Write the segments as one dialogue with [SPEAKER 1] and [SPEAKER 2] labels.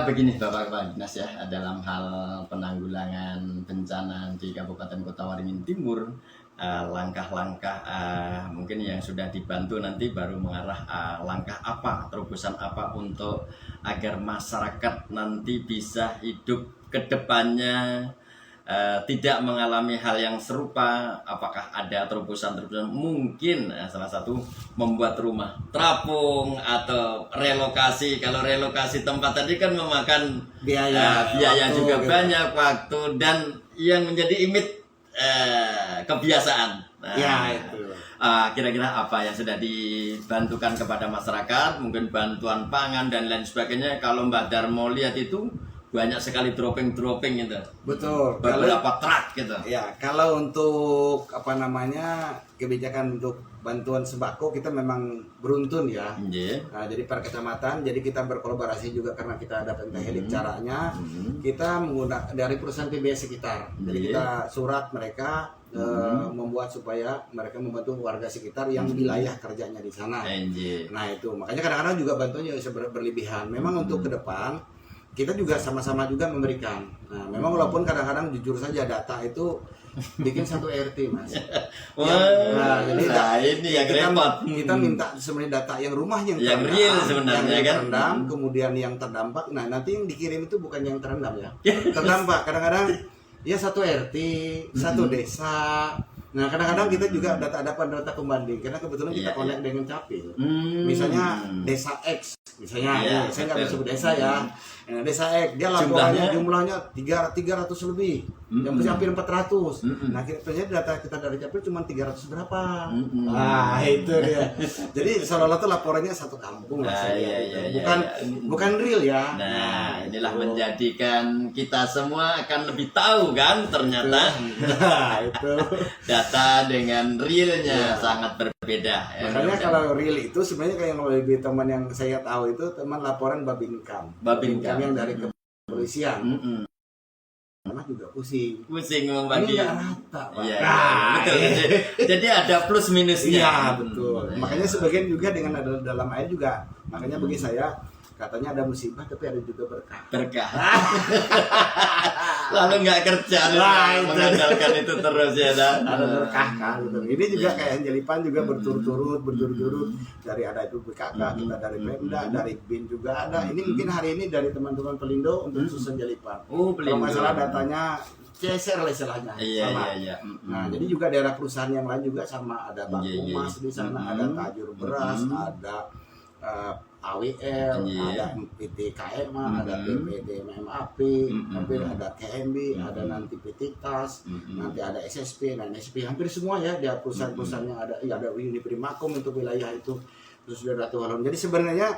[SPEAKER 1] Begini Bapak Kepala Dinas ya, dalam hal penanggulangan bencana di Kabupaten Kota Waringin Timur, langkah-langkah mungkin yang sudah dibantu nanti baru mengarah langkah apa, terobosan apa untuk agar masyarakat nanti bisa hidup ke depannya tidak mengalami hal yang serupa. Apakah ada terobosan-terobosan mungkin salah satu membuat rumah terapung atau relokasi. Kalau relokasi tempat tadi kan memakan biaya waktu, juga gitu. Banyak waktu dan yang menjadi image kebiasaan. Nah, ya itu. Kira-kira apa yang sudah dibantukan kepada masyarakat, mungkin bantuan pangan dan lain sebagainya. Kalau Mbak Darmo lihat itu banyak sekali dropping gitu.
[SPEAKER 2] Betul.
[SPEAKER 1] Beberapa truk gitu.
[SPEAKER 2] Ya, kalau untuk kebijakan untuk bantuan sembako kita memang beruntun ya. Nah, jadi per kecamatan, jadi kita berkolaborasi juga karena kita ada pentahelik caranya. Kita menggunakan dari perusahaan PBS sekitar. Jadi kita surat mereka membuat supaya mereka membantu warga sekitar yang wilayah kerjanya di sana. Nah, itu makanya kadang-kadang juga bantuannya bisa berlebihan. Memang untuk ke depan kita juga sama-sama juga memberikan. Nah, memang walaupun kadang-kadang jujur saja data itu bikin satu RT, Mas.
[SPEAKER 1] Jadi ini yang repot.
[SPEAKER 2] Kita minta sebenarnya data yang rumah yang
[SPEAKER 1] real sebenarnya
[SPEAKER 2] yang
[SPEAKER 1] kan.
[SPEAKER 2] Terendam, kemudian yang terdampak. Nah, nanti yang dikirim itu bukan yang terendam ya. Terdampak kadang-kadang ya satu RT, satu desa. Nah, kadang-kadang kita juga data pembanding karena kebetulan kita connect dengan Capil. Misalnya desa X, misalnya saya nggak bisa sebut desa ya. Nah, desa X dia laporannya jumlahnya 300 lebih, yang Capil 400. Nah, ternyata data kita dari Capil cuma 300 berapa. Nah, itu dia. Jadi seolah-olah tuh laporannya satu kampung lah. Bukan real ya.
[SPEAKER 1] Nah, inilah menjadikan kita semua akan lebih tahu kan ternyata.
[SPEAKER 2] Nah, itu
[SPEAKER 1] data dengan realnya sangat berbeda.
[SPEAKER 2] Makanya kalau real itu sebenarnya kayak yang lebih teman yang saya tahu itu teman laporan Babinkam yang dari kepolisian. Karena juga pusing
[SPEAKER 1] membagi.
[SPEAKER 2] Ini rata, Pak.
[SPEAKER 1] Betul. Jadi ada plus minusnya.
[SPEAKER 2] Iya, betul. Makanya sebagian juga dengan ada dalam air juga. Makanya bagi saya katanya ada musibah tapi ada juga berkah.
[SPEAKER 1] Lalu nggak kerja, mengandalkan itu terus ya.
[SPEAKER 2] Ada berkah kan. Ini juga kayak Anjelipan juga berturut-turut dari ada itu BKK, kita dari Pemda, dari BIN juga ada. Ini mungkin hari ini dari teman-teman Pelindo untuk khusus Anjelipan. Kalau masalah datanya ceser lah istilahnya. Sama. Nah, jadi juga daerah perusahaan yang lain juga sama, ada Bang Umas di sana, ada Tajur Beras, ada AWL, ada PT KMA, ada PPD MAP, ada KMB, ada nanti PT TAS, nanti ada SSP, dan SSP hampir semua ya, dia perusahaan-perusahaan yang ada, ada Uniprimakom untuk wilayah itu, terus sudah Ratu Halon. Jadi sebenarnya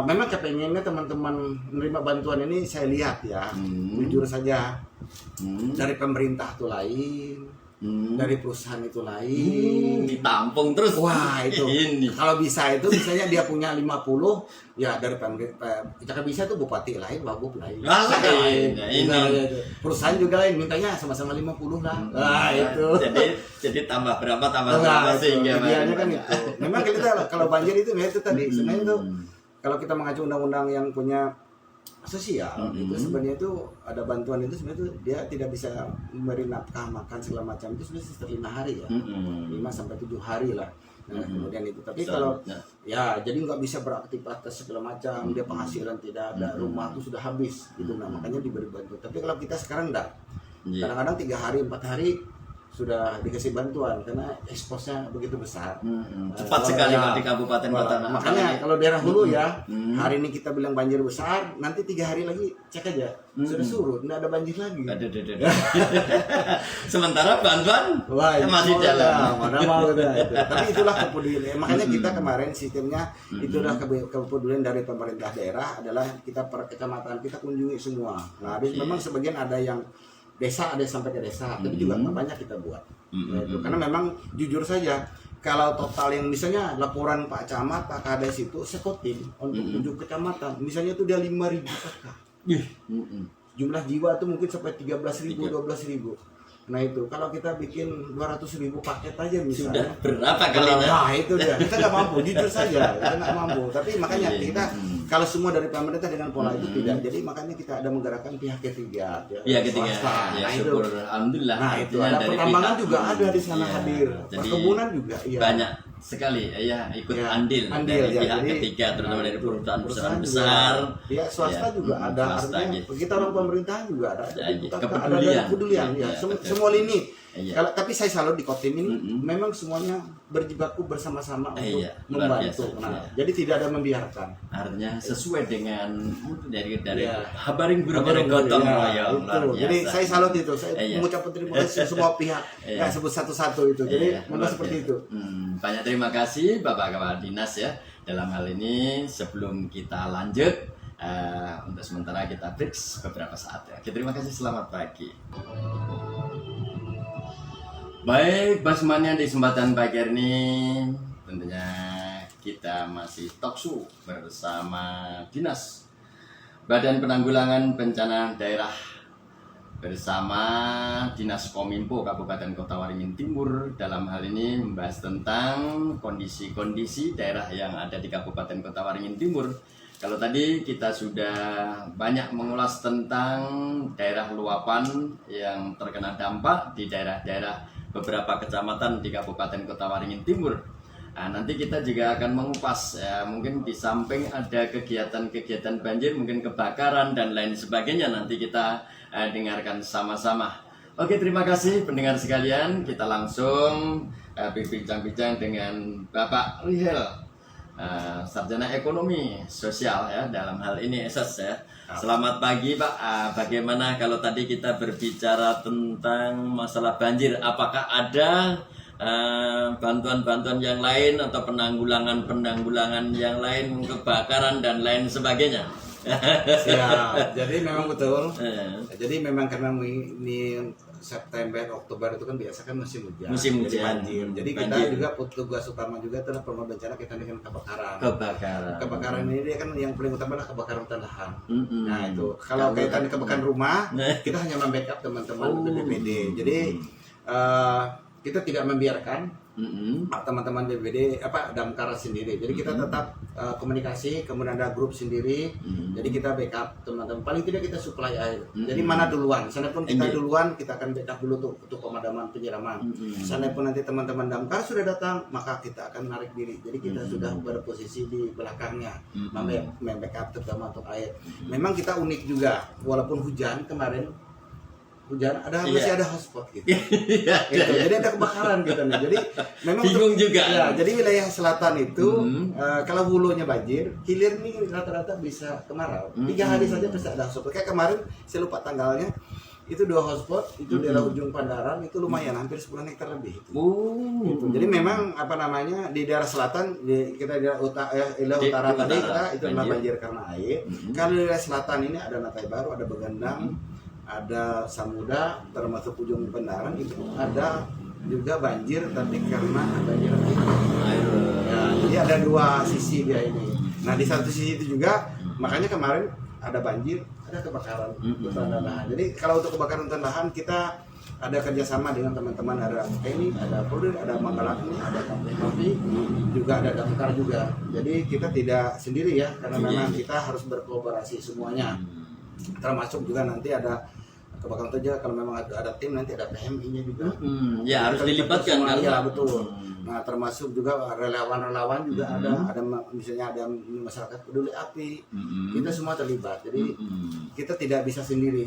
[SPEAKER 2] memang kepengennya teman-teman menerima bantuan ini saya lihat ya, jujur saja dari pemerintah tuh lain. Dari perusahaan itu lain
[SPEAKER 1] ditampung terus.
[SPEAKER 2] Wah, itu kalau bisa itu misalnya dia punya 50 ya dari jika bisa itu bupati lain, wagub lain. Perusahaan juga lain mintanya sama-sama 50 lah. Nah, itu.
[SPEAKER 1] Jadi tambah berapa sehingga
[SPEAKER 2] idealnya kan itu. Memang kita kalau banjir itu ya itu tadi sebenarnya itu kalau kita mengacu undang-undang yang punya sosial itu sebenarnya itu ada bantuan itu sebenarnya itu dia tidak bisa memberi nafkah makan segala macam itu sebenarnya sekitar 5 hari ya 5-7 hari lah. Nah, kemudian itu tapi kalau ya jadi nggak bisa beraktivitas segala macam, dia penghasilan tidak ada, rumah itu sudah habis gitu. Nah, makanya diberi bantuan. Tapi kalau kita sekarang enggak, kadang-kadang 3 hari 4 hari sudah dikasih bantuan karena eksposnya begitu besar.
[SPEAKER 1] Cepat sekali di kabupaten kota.
[SPEAKER 2] Makanya kalau daerah hulu ya, hari ini kita bilang banjir besar, nanti 3 hari lagi cek aja sudah surut, nggak ada banjir lagi.
[SPEAKER 1] Sementara bantuan masih jalan.
[SPEAKER 2] Mana mau itu. Tapi itulah kepedulian. Makanya kita kemarin sistemnya itulah kepedulian dari pemerintah daerah adalah kita per kecamatan kita kunjungi semua. Nah, memang sebagian ada yang desa, ada sampai ke desa, tapi juga banyak kita buat. Karena memang jujur saja, kalau total yang misalnya laporan Pak Camat, Pak Kades itu sekotin untuk 7 kecamatan, misalnya itu dia 5.000 kakak. Jumlah jiwa itu mungkin sampai 13.000, 12.000. Nah itu kalau kita bikin 200.000 paket aja misalnya.
[SPEAKER 1] Sudah berapa kalinya?
[SPEAKER 2] Nah itu dia, kita nggak mampu, jujur saja, kita nggak mampu. Tapi makanya
[SPEAKER 1] Iya.
[SPEAKER 2] kita kalau semua dari pemerintah dengan pola itu tidak. Jadi makanya kita ada menggerakkan pihak ketiga.
[SPEAKER 1] Iya, ketiga.
[SPEAKER 2] Swasta.
[SPEAKER 1] Ya,
[SPEAKER 2] Nah,
[SPEAKER 1] syukur
[SPEAKER 2] itu.
[SPEAKER 1] alhamdulillah.
[SPEAKER 2] Nah itu
[SPEAKER 1] Artinya
[SPEAKER 2] ada
[SPEAKER 1] dari
[SPEAKER 2] pertambangan
[SPEAKER 1] pihak-
[SPEAKER 2] juga ada di sana
[SPEAKER 1] Iya.
[SPEAKER 2] hadir,
[SPEAKER 1] Jadi
[SPEAKER 2] perkebunan juga. Iya.
[SPEAKER 1] banyak sekali ya ikut
[SPEAKER 2] Ya,
[SPEAKER 1] andil
[SPEAKER 2] andil,
[SPEAKER 1] dari
[SPEAKER 2] ya.
[SPEAKER 1] pihak
[SPEAKER 2] Jadi,
[SPEAKER 1] ketiga, terutama dari
[SPEAKER 2] itu.
[SPEAKER 1] perusahaan
[SPEAKER 2] juga,
[SPEAKER 1] besar.
[SPEAKER 2] pihak swasta
[SPEAKER 1] Ya,
[SPEAKER 2] juga ada.
[SPEAKER 1] swasta
[SPEAKER 2] Artinya
[SPEAKER 1] gitu.
[SPEAKER 2] kita orang pemerintahan juga ada.
[SPEAKER 1] Ya,
[SPEAKER 2] Kita ada
[SPEAKER 1] kepedulian.
[SPEAKER 2] kepedulian. Ya.
[SPEAKER 1] Ya, betul.
[SPEAKER 2] Semua lini.
[SPEAKER 1] Iya.
[SPEAKER 2] Tapi saya salut di Kotim ini
[SPEAKER 1] Mm-mm.
[SPEAKER 2] memang semuanya berjibaku bersama-sama untuk
[SPEAKER 1] Iya, luar
[SPEAKER 2] membantu.
[SPEAKER 1] biasa,
[SPEAKER 2] Nah,
[SPEAKER 1] iya.
[SPEAKER 2] jadi tidak ada membiarkan.
[SPEAKER 1] Artinya sesuai dengan dari
[SPEAKER 2] Iya.
[SPEAKER 1] habaring guru
[SPEAKER 2] Kabar
[SPEAKER 1] gotong
[SPEAKER 2] ya,
[SPEAKER 1] royong.
[SPEAKER 2] itu.
[SPEAKER 1] luar
[SPEAKER 2] Jadi
[SPEAKER 1] biasa.
[SPEAKER 2] saya salut itu. Saya
[SPEAKER 1] Iya.
[SPEAKER 2] mengucapkan terima kasih semua pihak.
[SPEAKER 1] Iya.
[SPEAKER 2] Nggak sebut satu-satu itu. Jadi
[SPEAKER 1] Iya,
[SPEAKER 2] memang
[SPEAKER 1] luar
[SPEAKER 2] seperti
[SPEAKER 1] biasa.
[SPEAKER 2] itu.
[SPEAKER 1] Banyak terima kasih Bapak Kepala Dinas ya dalam hal ini. Sebelum kita lanjut, untuk sementara kita break beberapa saat ya. Oke, terima kasih, selamat pagi. Baik, Basmania di kesempatan pagi hari ini tentunya kita masih talkshow bersama Dinas Badan Penanggulangan Bencana Daerah bersama Dinas Kominfo Kabupaten Kota Waringin Timur. Dalam hal ini membahas tentang kondisi-kondisi daerah yang ada di Kabupaten Kota Waringin Timur. Kalau tadi kita sudah banyak mengulas tentang daerah luapan yang terkena dampak di daerah-daerah beberapa kecamatan di Kabupaten Kota Waringin Timur. Nah, nanti kita juga akan mengupas ya, mungkin di samping ada kegiatan-kegiatan banjir, mungkin kebakaran dan lain sebagainya, nanti kita dengarkan sama-sama. Oke, terima kasih pendengar sekalian. Kita langsung berbincang-bincang dengan Bapak Rihel, sarjana ekonomi sosial ya dalam hal ini SS ya. Selamat pagi Pak. Bagaimana kalau tadi kita berbicara tentang masalah banjir, apakah ada bantuan-bantuan yang lain atau penanggulangan yang lain, kebakaran dan lain sebagainya?
[SPEAKER 2] Siap. Jadi memang betul.
[SPEAKER 1] Eh.
[SPEAKER 2] Jadi memang karena ini September, Oktober itu kan biasa kan musim hujan.
[SPEAKER 1] Musim
[SPEAKER 2] Jadi
[SPEAKER 1] hujan.
[SPEAKER 2] banjir. Jadi kita
[SPEAKER 1] Banjir.
[SPEAKER 2] juga tugas utama juga adalah pengelola bencana kita dengan kebakaran.
[SPEAKER 1] Kebakaran.
[SPEAKER 2] Kebakaran ini dia kan yang paling utama adalah kebakaran hutan lahan.
[SPEAKER 1] Mm-mm.
[SPEAKER 2] Nah itu kalau kaitan kebakaran rumah, kita hanya membackup teman-teman
[SPEAKER 1] Oh.
[SPEAKER 2] BPBD. Jadi kita tidak membiarkan
[SPEAKER 1] Mm-mm.
[SPEAKER 2] teman-teman BPBD damkar sendiri. Jadi kita tetap komunikasi, kemudian ada grup sendiri. Jadi kita backup teman-teman. Paling tidak kita supply air. Jadi mana duluan? Sana pun kita
[SPEAKER 1] Iya.
[SPEAKER 2] duluan, kita akan backup dulu untuk pemadaman penyiraman. Sana pun nanti teman-teman damkar sudah datang, maka kita akan narik diri. Jadi kita sudah berposisi di belakangnya, membackup terutama untuk air. Memang kita unik juga, walaupun hujan kemarin. Hujan masih ada hotspot gitu.
[SPEAKER 1] Iya,
[SPEAKER 2] Gitu. Jadi ada kebakaran gitu nih. Jadi memang
[SPEAKER 1] Bingung juga.
[SPEAKER 2] Ya, jadi wilayah selatan itu kalau hulunya banjir, hilir ini rata-rata bisa kemarau. 3 hari saja bisa ada hotspot. Kayak kemarin saya lupa tanggalnya. Itu 2 hotspot, itu daerah ujung Pandaran itu lumayan hampir 10 hektar lebih itu. Gitu. Jadi memang di daerah selatan kita di daerah utara tadi kita itu adalah banjir karena air. Kalau di daerah selatan ini ada Natai Baru, ada Begendang, ada Samuda, termasuk ujung Pendaran itu ada juga banjir tapi karena banjir air. Ya, jadi ada 2 sisi dia ini. Nah di satu sisi itu juga makanya kemarin ada banjir, ada kebakaran hutan dan lahan. Jadi kalau untuk kebakaran hutan lahan kita ada kerjasama dengan teman-teman, ada ini, ada Polri, ada Manggalakni, ada Kampung juga ada damkar juga. Jadi kita tidak sendiri ya, karena memang kita harus berkolaborasi semuanya. Termasuk juga nanti ada kebakaran saja kalau memang ada tim nanti ada PMI-nya juga.
[SPEAKER 1] Ya harus dilibatkan kan?
[SPEAKER 2] Ya betul. Nah termasuk juga relawan-relawan juga ada misalnya ada masyarakat peduli api. Kita semua terlibat. Jadi kita tidak bisa sendiri.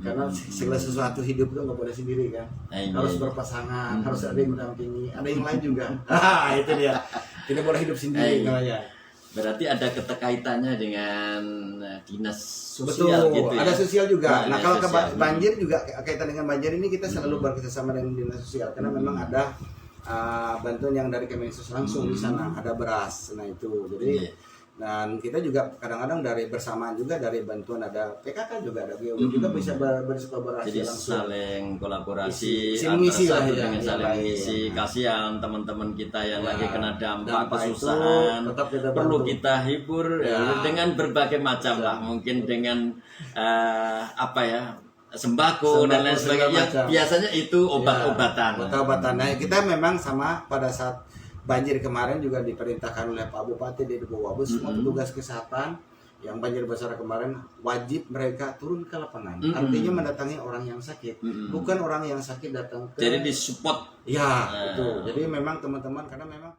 [SPEAKER 2] Karena segala sesuatu hidup itu nggak boleh sendiri kan. Harus berpasangan, harus ada yang mendampingi, ada yang lain juga. Itu dia. Tidak boleh hidup sendiri namanya.
[SPEAKER 1] Berarti ada keterkaitannya dengan dinas sosial.
[SPEAKER 2] Betul,
[SPEAKER 1] gitu ya?
[SPEAKER 2] ada sosial juga. Nah kalau
[SPEAKER 1] sosial.
[SPEAKER 2] banjir juga kaitan dengan banjir ini kita selalu bekerjasama dengan dinas sosial karena memang ada bantuan yang dari Kemensos langsung di sana, ada beras. Nah itu jadi dan kita juga kadang-kadang dari bersamaan juga dari bantuan ada PKK juga ada GOW juga bisa berkolaborasi
[SPEAKER 1] Jadi
[SPEAKER 2] langsung.
[SPEAKER 1] saling kolaborasi
[SPEAKER 2] Isi mengisi
[SPEAKER 1] antara
[SPEAKER 2] lah
[SPEAKER 1] satu
[SPEAKER 2] ya,
[SPEAKER 1] dengan
[SPEAKER 2] yang
[SPEAKER 1] saling
[SPEAKER 2] lain.
[SPEAKER 1] mengisi. Kasihan teman-teman kita yang
[SPEAKER 2] Ya,
[SPEAKER 1] lagi kena dampak
[SPEAKER 2] dampak itu
[SPEAKER 1] kesusahan,
[SPEAKER 2] tetap kita
[SPEAKER 1] perlu
[SPEAKER 2] bantu.
[SPEAKER 1] kita hibur
[SPEAKER 2] Ya.
[SPEAKER 1] dengan berbagai macam lah, mungkin dengan sembako dan lain
[SPEAKER 2] segala
[SPEAKER 1] sebagainya.
[SPEAKER 2] macam.
[SPEAKER 1] Biasanya itu obat-obatan.
[SPEAKER 2] Ya, obat-obatan. Nah, kita memang sama pada saat banjir kemarin juga diperintahkan oleh Pak Bupati di Depok semua petugas kesehatan yang banjir besar kemarin wajib mereka turun ke lapangan. Artinya mendatangi orang yang sakit, bukan orang yang sakit datang ke.
[SPEAKER 1] Jadi disupport.
[SPEAKER 2] Ya, itu. Jadi memang teman-teman karena memang